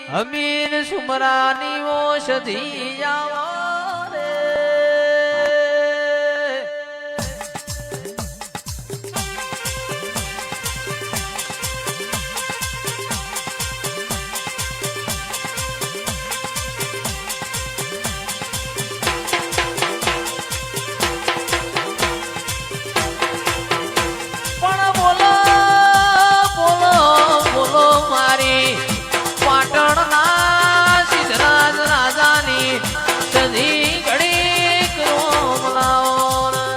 અમીર સુમરાની ઓષધી આવો રે પણ બોલો બોલો બોલો મારી પાટણના સિદ્ધરાજ રાજાની સધી ઘડીક રોમ લાવો રે.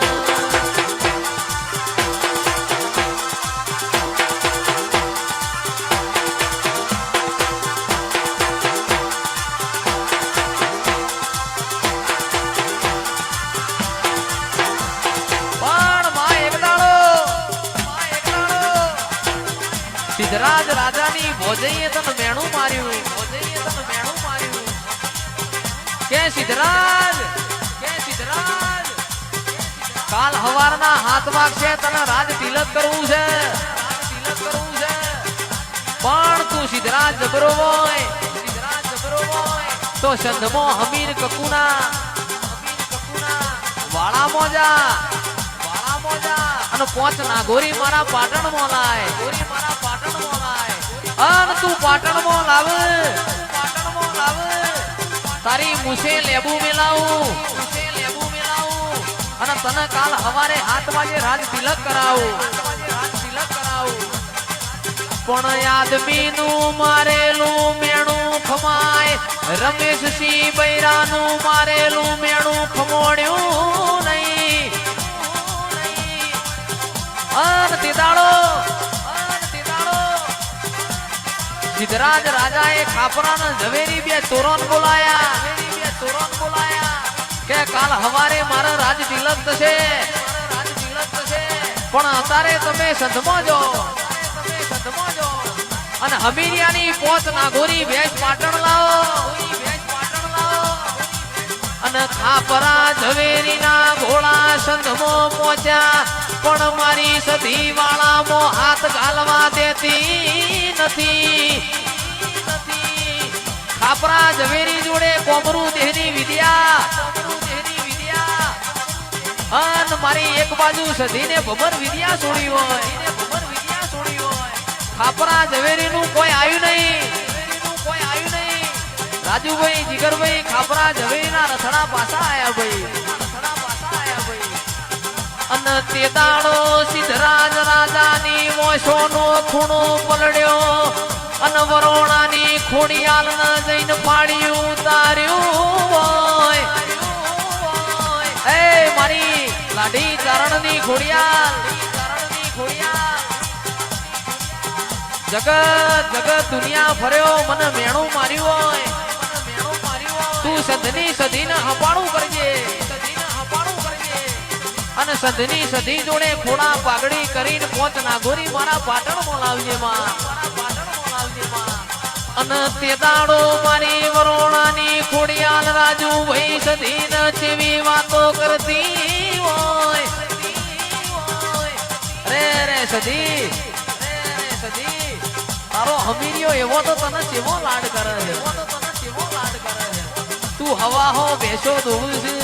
પણ માં એક દાડો સિદ્ધરાજ રાજાની ભોજઈએ તને મેણું માર્યું કે સિદ્ધરાજ કાલ હવારના હાથ વાગશે તને રાજ તિલક કરવું છે પણ તું સિદ્ધરાજ જબરો હોય તો સંધમો હમીર કકુના વાળા મોજા અને પોચ નાગોરી મારા પાટણમાં લાય અન તું પાટણમાં લાવ તારી મુસે લેબુ મેલાવું અને તને કાલ હવારે 7 વાગે રાજ તિલક કરાવું પણ આદમીનું મારેલું મેણું ખમાય રમેશસિંહ બૈરાનું મારેલું મેણું ખમોડ્યું નહીં અન તેદાડો સિદ્ધરાજ રાજાએ ખાપરાના ઝવેરી બે તોરણ બોલાયા કે કાલ હવારે મારા રાજ તિલક થશે પણ અત્યારે તમે સંધમાં જો અને હમીરિયાની પોચ નાગોરી ભેંસ પાટણ લાવો અને ખાપરા ઝવેરીના ઘોડા સંધમાં પહોંચ્યા પણ મારી સધી વાળામાં હાથ ગાલવા દેતી નથી ખાપરા ઝવેરી જોડે કોમરું દેહની વિદ્યા અન મારી એક બાજુ સધીને ભમર વિદ્યા છોડી હોય ખાપરા ઝવેરીનું કોઈ આવ્યું નહીં રાજુભાઈ જીગરભાઈ ખાપરા ઝવેરીના રથડા પાછા આયા ભાઈ અને તે દાડો સિદ્ધરાજ રાજાની મોશોનો ખૂણો પલડ્યો અને વરોણાની ખોડિયાલ ન જઈને પાડ્યું ઉતાર્યું હોય એ મારી લાડી ચારણની ખોડિયાલ જગત દુનિયા ફર્યો મને મેણું માર્યું હોય તું સંધની સધીને હપાણું કરજે અને સંધની સધી જોડે ખોડા પાઘડી કરીને પોચ નાગોરી મારા પાટણમાં લાવજે માં અને તે દાડો મારી વરોણાની ખોડિયાલ રાજુ ભાઈ સધીને જેવી વાતો કરતી હોય રે સધી તારો હમીરિયો એવો તો તને કેવો લાડ કરે છે તું હવા હો બેસો દોવું છે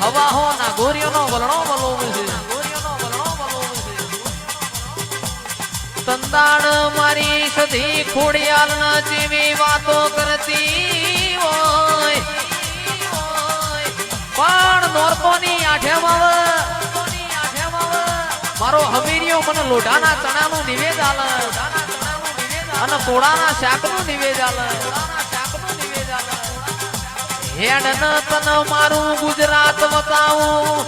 હવા હો નાગોરીઓનો વલણો વલોવું છે તંદાણ મારી સધી ખોડિયાલ ના જેવી વાતો કરતી હોય પણ નોરકોની આઠેમાં મારો હમીરિયો મને લોઢાના ચણાનું નિવેદ આલે અને તોડાના શાકનું નિવેદ આલે હેડ ન તન મારું ગુજરાત બતાવું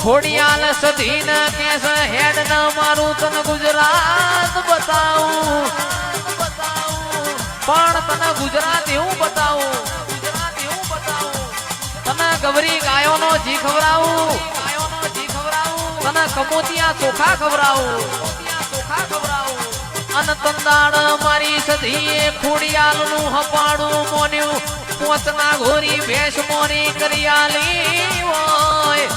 ખોડિયાલ સધીન કેસ હેડ ન મારું તન ગુજરાત બતાવું પણ તને ગુજરાત એવું બતાવું તને ગવરી ગાયોનો જી ખવડાવું તને કમોતિયા ચોખા ખવડાવું અને તંદાણ મારી સધીએ ખોડિયાલનું હપાડું મોન્યું પોચના ઘોરી ભેંસ મોરી કરિયાલી હોય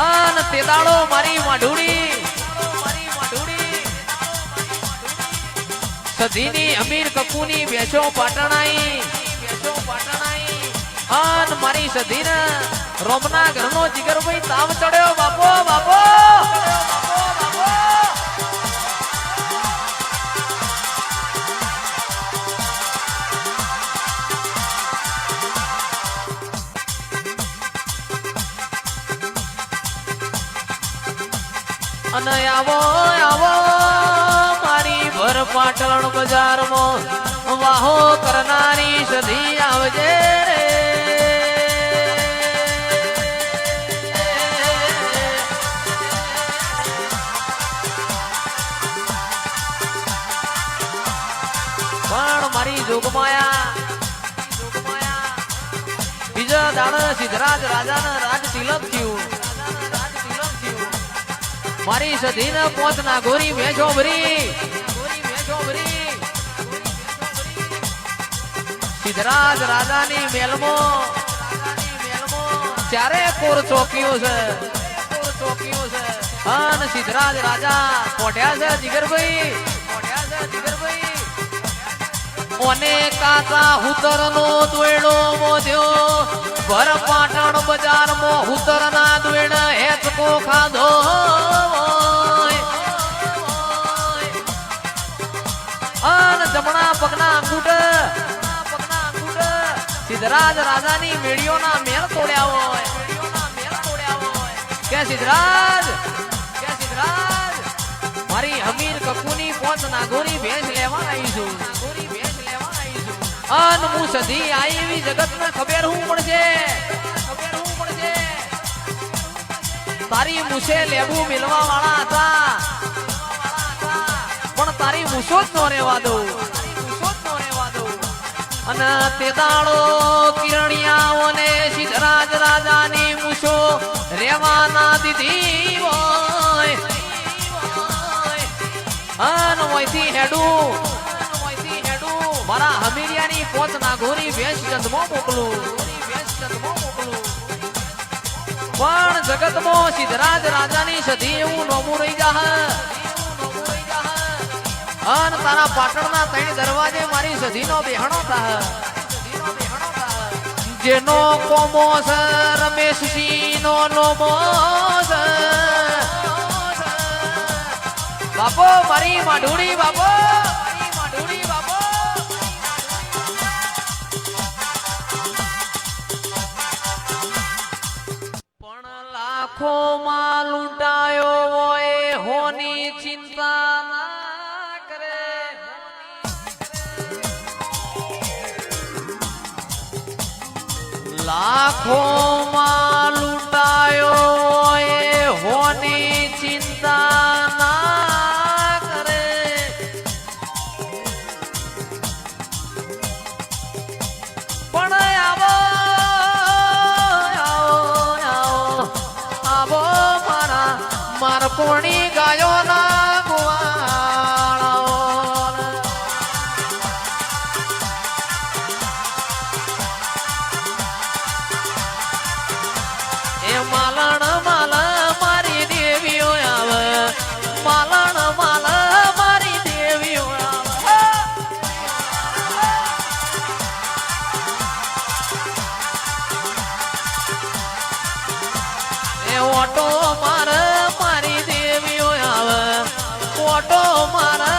અન તે દાડો મારી માઢુડી સધીની અમીર કપૂની બેસો પાટણાઈ અન મારી સધીને રોમના ઘરનો જીગરભાઈ તાવ ચડ્યો બાપો બાપો અને આવો આવો મારી ભર પાટણ બજારમાં વાહો કરનારી સધી આવજે રે પણ મારી જોગમાયા બીજા દાડા સિદ્ધરાજ રાજાના રાજ તિલક થયું મારી સધીને પોત ના ગોરી મેચો ભરી સિદ્ધરાજ રાજાની મેલમાં ચારે કોર ચોકીઓ છે અને સિદ્ધરાજ રાજા પોઢ્યા છે જીગરભાઈ ઓને કાચા હુતર નો દોયડો મોધ્યો ભર પાટણ બજારમાં હુતર ના દોયડ હેચકો ખાધો અને જમણા પગના અંગૂઠ સિદ્ધરાજ રાજાની મેળીઓના મેળ તોડ્યા હોય કે સિદ્ધરાજ મારી અમીર કપૂની પોત નાગોરી ભેંસ લેવા આવી છું અન હું સધી આઈ એવી જગત ને ખબર હું પડશે તારી મુસે લેબુ મિલવા વાળા હતા પણ તારી મુસો જ નો રેવા દઉં અને તે દાડો કિરણિયાઓને સિદ્ધરાજ રાજાની મુસો રેવાના દીધી હોય અન ઓયથી હેડું મારા હમીરિયાની પોત ના ગોરી ભેંસ ચંદમાં મોકલું પણ જગતમાં સિદ્ધરાજ રાજાની સધી એવું નોમું રહી જા અન તારા પાટણના ત્રણ દરવાજે મારી સધીનો બેહણો થા જેનો કોમો છે રમેશસિંહ નો નોમો છે બાપો મારી માઢુડી બાપો લાખો માં લૂંટાયો હોય હોની ચિંતા ના કરે લાખો માં લૂંટાયો હોય હોની ચિંતા ના કરે પણ મારપોણી ગાયો ના ગુવાળો એ માલણ માલ મારી દેવીઓ આવે માલણ માલ મારી દેવીઓ આવે એ ઓટો માર ઓટો મારા